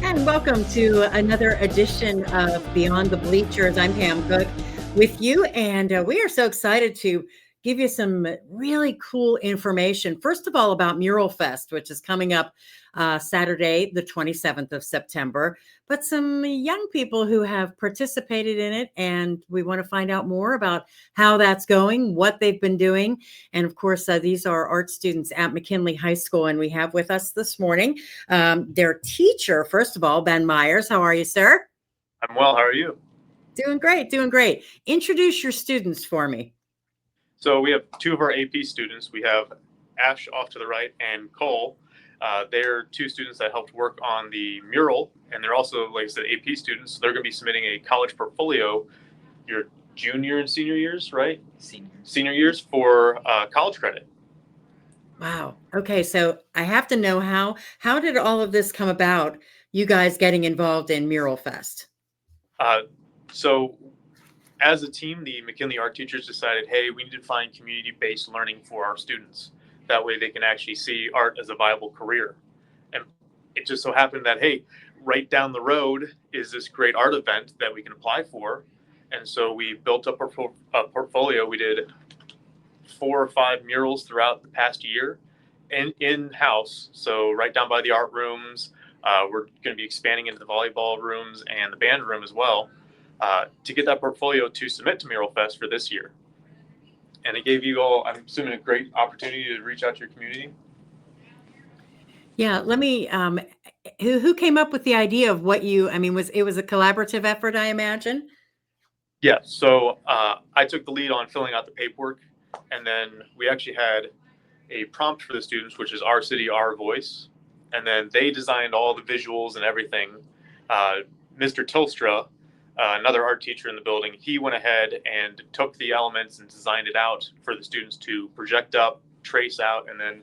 And welcome to another edition of Beyond the Bleachers. I'm Pam Cook with you, and we are so excited to give you some really cool information. First of all, about Mural Fest, which is coming up Saturday, the 27th of September, but some young people who have participated in it, and we want to find out more about how that's going, what they've been doing. And of course, these are art students at McKinley High School, and we have with us this morning their teacher, first of all, Ben Myers. How are you, sir? I'm well. How are you? Doing great, doing great. Introduce your students for me. So we have two of our AP students. We have Ash off to the right and Cole. They're two students that helped work on the mural, and they're also, like I said, AP students. So they're going to be submitting a college portfolio your junior and senior years, right? Senior years for college credit. Wow. Okay, so I have to know how did all of this come about, you guys getting involved in Mural Fest? So as a team, the McKinley art teachers decided, hey, we need to find community-based learning for our students. That way they can actually see art as a viable career. And it just so happened that, hey, right down the road is this great art event that we can apply for. And so we built up a portfolio. We did 4 or 5 murals throughout the past year in-house. So right down by the art rooms. We're going to be expanding into the volleyball rooms and the band room as well. To get that portfolio to submit to Mural Fest for this year. And it gave you all, I'm assuming, a great opportunity to reach out to your community. Yeah, let me, who came up with the idea of what you, I mean, was a collaborative effort, I imagine? Yeah, so I took the lead on filling out the paperwork, and then we actually had a prompt for the students, which is Our City, Our Voice. And then they designed all the visuals and everything. Mr. Tilstra, another art teacher in the building, he went ahead and took the elements and designed it out for the students to project up, trace out, and then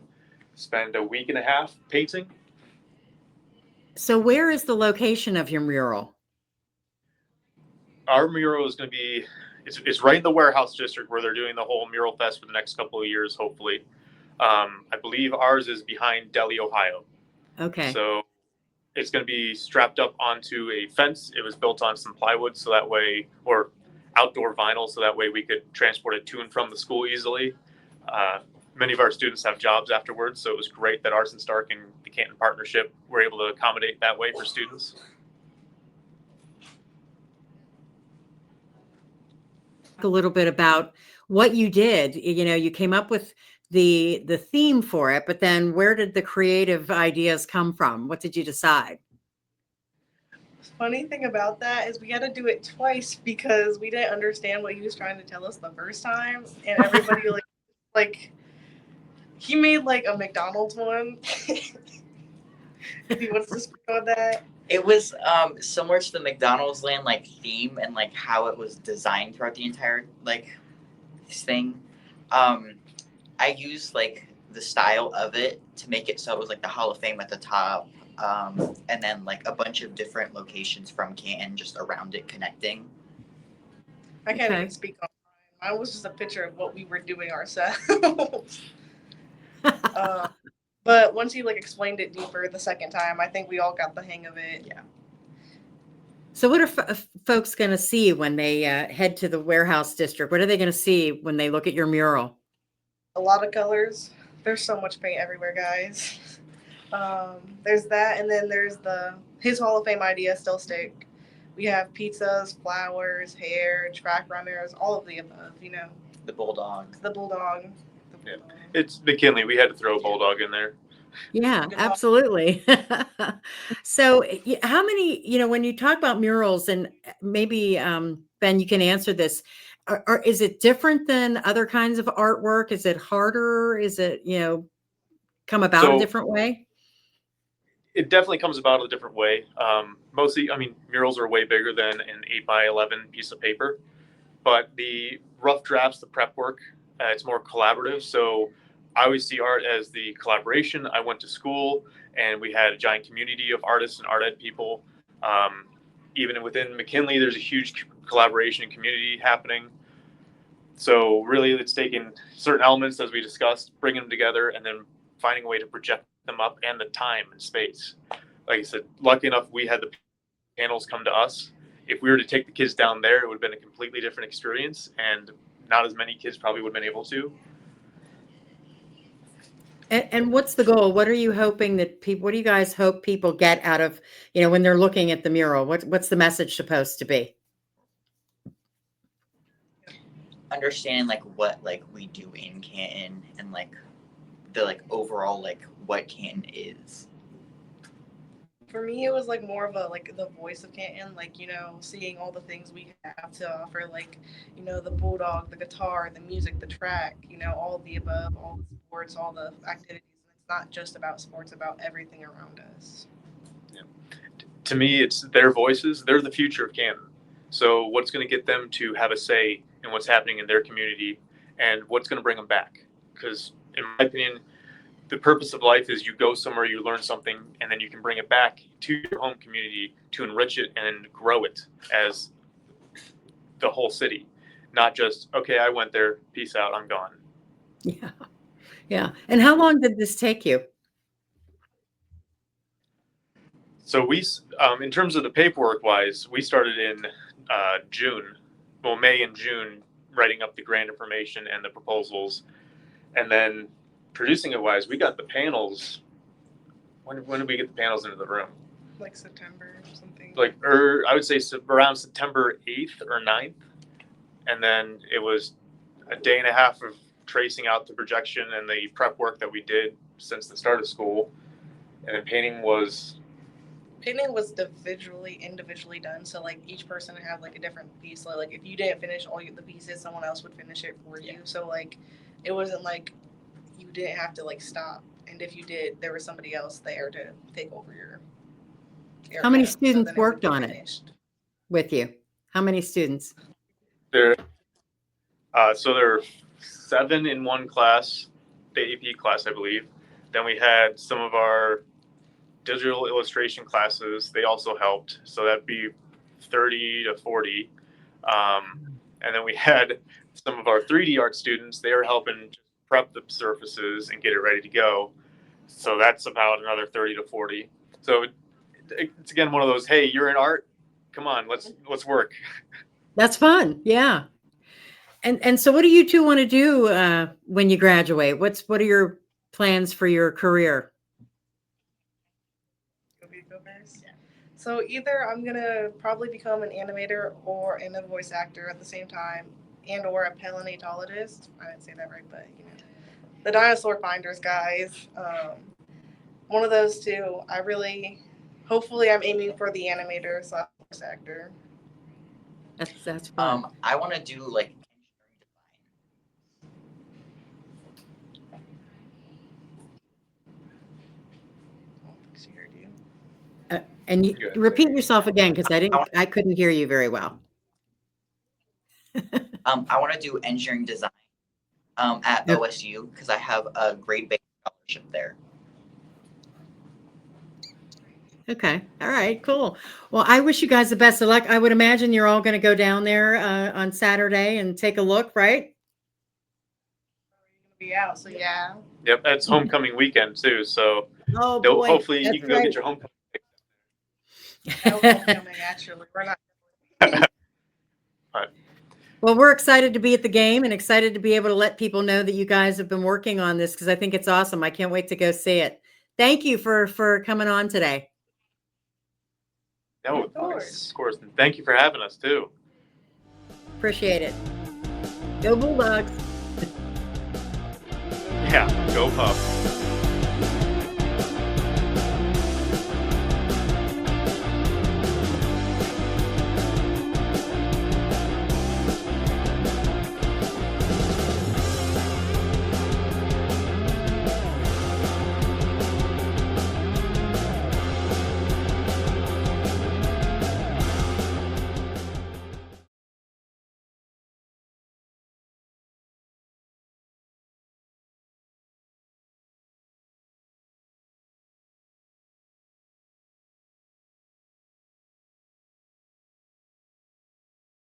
spend a week and a half painting. So where is the location of your mural? Our mural is going to be, it's right in the warehouse district where they're doing the whole Mural Fest for the next couple of years, hopefully. I believe ours is behind Delhi, Ohio. Okay. So it's going to be strapped up onto a fence. It was built on some plywood, so that way, or outdoor vinyl, so that way we could transport it to and from the school easily. Many of our students have jobs afterwards, so it was great that Arson Stark and the Canton partnership were able to accommodate that way for students. A little bit about what you did. You know, you came up with the theme for it, but then where did the creative ideas come from? What did you decide? Funny thing about that is we had to do it twice because we didn't understand what he was trying to tell us the first time, and everybody like he made like a McDonald's one. If he wants to speak on that. It was similar to the McDonald's land like theme and like how it was designed throughout the entire like thing. I used like the style of it to make it so it was like the Hall of Fame at the top, and then like a bunch of different locations from Canton just around it connecting. I can't even speak on mine. Mine was just a picture of what we were doing ourselves. But once he like explained it deeper the second time, I think we all got the hang of it. Yeah. So what are folks going to see when they head to the warehouse district? What are they going to see when they look at your mural? A lot of colors. There's so much paint everywhere, guys. There's that, and then there's his Hall of Fame idea still stick. We have pizzas, flowers, hair, track runners, all of the above, you know. The bulldog. Yeah. It's McKinley. We had to throw a bulldog in there. Yeah, absolutely. So how many, you know, when you talk about murals, and maybe Ben, you can answer this, is it different than other kinds of artwork? Is it harder? Is it, you know, come about a different way? It definitely comes about a different way. Mostly, I mean, murals are way bigger than an 8x11 piece of paper, but the rough drafts, the prep work, it's more collaborative. So I always see art as the collaboration. I went to school and we had a giant community of artists and art ed people. Even within McKinley, there's a huge collaboration and community happening. So really, it's taking certain elements, as we discussed, bringing them together, and then finding a way to project them up and the time and space. Like I said, lucky enough, we had the panels come to us. If we were to take the kids down there, it would have been a completely different experience, and not as many kids probably would have been able to. And what's the goal? What are you hoping that people, what do you guys hope people get out of, when they're looking at the mural? What's the message supposed to be? Understanding like what like we do in Canton and like the like overall like what Canton is. For me, it was like more of a like the voice of Canton, like seeing all the things we have to offer, like the bulldog, the guitar, the music, the track, all of the above, all the sports, all the activities. It's not just about sports; about everything around us. Yeah. To me, it's their voices. They're the future of Canton. So what's going to get them to have a say in what's happening in their community, and what's going to bring them back? Because in my opinion, the purpose of life is you go somewhere, you learn something, and then you can bring it back to your home community to enrich it and grow it as the whole city. Not just, okay, I went there, peace out, I'm gone. Yeah. Yeah. And how long did this take you? So we, in terms of the paperwork wise, we started in May and June, writing up the grant information and the proposals. And then producing it wise, we got the panels. When did we get the panels into the room? Like September or something. I would say around September 8th or 9th. And then it was a day and a half of tracing out the projection and the prep work that we did since the start of school. And then painting was individually done. So like each person had like a different piece. So like if you didn't finish all the pieces, someone else would finish it for you. So like it wasn't like you didn't have to like stop. And if you did, there was somebody else there to take over your area. How many students worked on it with you? How many students? There are 7 in one class, the AP class, I believe. Then we had some of our digital illustration classes. They also helped. So that'd be 30 to 40. And then we had some of our 3D art students. They were helping prep the surfaces and get it ready to go. So that's about another 30 to 40. So it's again one of those, hey, you're in art, come on, let's work. That's fun. Yeah. And so what do you two want to do when you graduate? What are your plans for your career? So either I'm gonna probably become an animator or a voice actor at the same time, and or a paleontologist. I didn't say that right, but the dinosaur finders guys. One of those two. Hopefully I'm aiming for the animator / voice actor. That's fun. I want to do like engineering design. And you repeat yourself again because I couldn't hear you very well. I want to do engineering design at OSU because I have a grade-based scholarship there. Okay. All right. Cool. Well, I wish you guys the best of luck. I would imagine you're all going to go down there on Saturday and take a look, right? Be out, so yeah. Yep, it's homecoming weekend too, so boy, hopefully you can go get your homecoming. No homecoming, actually. We're not. Well, we're excited to be at the game and excited to be able to let people know that you guys have been working on this because I think it's awesome. I can't wait to go see it. Thank you for coming on today. No, of course. And thank you for having us too. Appreciate it. Go Bulldogs. Yeah, go Puff.